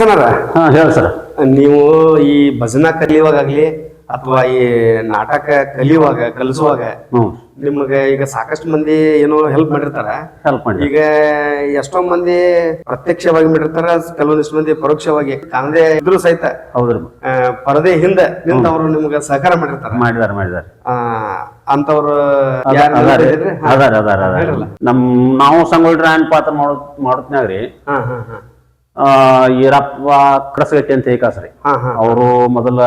ಬಸನರ ಹೇಳಿ ಸರ್. ನೀವು ಈ ಭಜನಾ ಕಲಿಯುವಾಗಲಿ ಅಥವಾ ಈ ನಾಟಕ ಕಲಿಸುವಾಗ ನಿಮ್ಗೆ ಈಗ ಸಾಕಷ್ಟು ಮಂದಿ ಏನೋ ಹೆಲ್ಪ್ ಮಾಡಿರ್ತಾರ. ಈಗ ಎಷ್ಟೋ ಮಂದಿ ಪ್ರತ್ಯಕ್ಷವಾಗಿ ಮಾಡಿರ್ತಾರ, ಕೆಲವೊಂದಿಷ್ಟು ಮಂದಿ ಪರೋಕ್ಷವಾಗಿ ಕಾಣದೇ ಇದ್ರು ಸಹಿತ ಪರದೆ ಹಿಂದೆ ನಿಂತ ಅವರು ನಿಮ್ಗೆ ಸಹಕಾರ ಮಾಡಿರ್ತಾರ. ಅಂತವ್ರು ನಾವು ಸಂಗೊಳ್ಳಿ ರಾಯಣ್ಣ ಪಾತ್ರ ಮಾಡೋದ್ನಾಗ್ರಿ ಈರಪ್ಪ ಕಡಸಗಟ್ಟಿ ಅಂತ ಏಕಾಸ್ರಿ ಅವರು ಮೊದಲ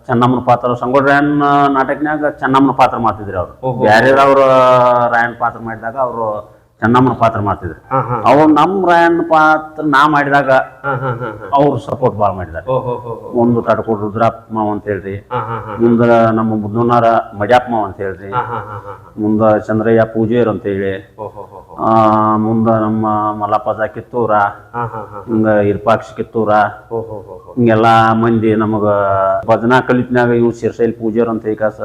ಚೆನ್ನಮ್ಮನ ಪಾತ್ರ ಸಂಗೊಳ್ಳಿ ರಾಯಣ್ಣ ನಾಟಕನ್ಯಾಗ ಚೆನ್ನಮ್ಮನ ಪಾತ್ರ ಮಾಡ್ತಿದ್ರಿ ಅವ್ರು. ಬ್ಯಾರೆದವ್ರ ರಾಯಣ್ಣ ಪಾತ್ರ ಮಾಡಿದಾಗ ಅವರು ಚೆನ್ನಮ್ಮನ ಪಾತ್ರ ಮಾಡ್ತಿದ್ರು. ಅವ್ರು ನಮ್ ರಾಯಣ್ಣ ಪಾತ್ರ ನಾ ಮಾಡಿದಾಗ ಅವ್ರು ಸಪೋರ್ಟ್ ಬಾಳ್ ಮಾಡಿದಾರೆ. ಒಂದು ತಡ್ಕೊಡ್ ರುದ್ರಪ್ಪ ಮಾವ ಅಂತ ಹೇಳ್ರಿ, ಮುಂದ ನಮ್ಮ ಮುದ್ದುನಾರ ಮಜಾಪ್ ಮಾವ ಅಂತ ಹೇಳ್ರಿ, ಮುಂದ ಚಂದ್ರಯ್ಯ ಪೂಜೇರ್ ಅಂತ ಹೇಳಿ, ಮುಂದ ನಮ್ಮ ಮಲ್ಲಪ್ಪ ಕಿತ್ತೂರ, ಹಿಂಗ ಇರ್ಪಾಕ್ಷಿ ಕಿತ್ತೂರ, ಹಿಂಗೆಲ್ಲಾ ಮಂದಿ ನಮಗ ಭಜನಾ ಕಲಿತ್ನಾಗ ಇವ್ ಶಿರ್ಸೈಲ್ ಪೂಜಾರ್ ಅಂತ ಈಕಾಸ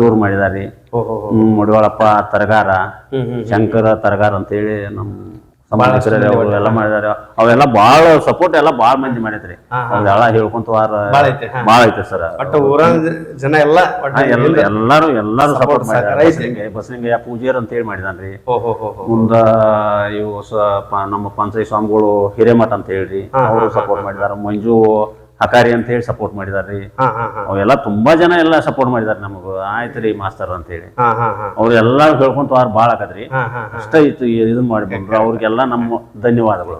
ಇವ್ರು ಮಾಡಿದಾರಿ. ಮಡಿವಾಳಪ್ಪ ತರಗಾರ, ಶಂಕರ ತರಗಾರ ಅಂತ ಹೇಳಿ ನಮ್ ಎಲ್ಲ ಮಾಡಿದಾರೆ. ಅವೆಲ್ಲ ಬಾಳ ಸಪೋರ್ಟ್ ಎಲ್ಲ ಬಾಳ ಮಂದಿ ಮಾಡಿದ್ರಿ. ಅವೆಲ್ಲ ಹೇಳ್ಕೊಂತ ಬಾಳ ಐತೆ ಸರ್. ಜನ ಎಲ್ಲಾರು ಸಪೋರ್ಟ್ ಮಾಡಿದಾರೆ. ಬಸಲಿಂಗಯ್ಯ ಪೂಜಾರ್ ಅಂತ ಹೇಳಿ ಮಾಡಿದಾನ್ರಿ. ಮುಂದ ಇವು ನಮ್ಮ ಪಂಚಾಯಿ ಸ್ವಾಮಿಗಳು ಹಿರೇಮಠ ಅಂತ ಹೇಳ್ರಿ, ಅವರು ಸಪೋರ್ಟ್ ಮಾಡಿದಾರ. ಮಂಜು ಹಕಾರಿ ಅಂತ ಹೇಳಿ ಸಪೋರ್ಟ್ ಮಾಡಿದಾರ್ರಿ. ಅವೆಲ್ಲ ತುಂಬಾ ಜನ ಎಲ್ಲ ಸಪೋರ್ಟ್ ಮಾಡಿದಾರೆ ನಮಗ. ಆಯ್ತ್ರಿ ಮಾಸ್ತರ್ ಅಂತ ಹೇಳಿ ಅವ್ರೆಲ್ಲಾ ಹೇಳ್ಕೊಂತ ಬಾಳ ಆಕದ್ರಿ. ಅಷ್ಟ ಇತ್ತು ಇದನ್ ಮಾಡಿ ಬಂದ್ರು. ಅವ್ರಿಗೆಲ್ಲ ನಮ್ಮ ಧನ್ಯವಾದಗಳು.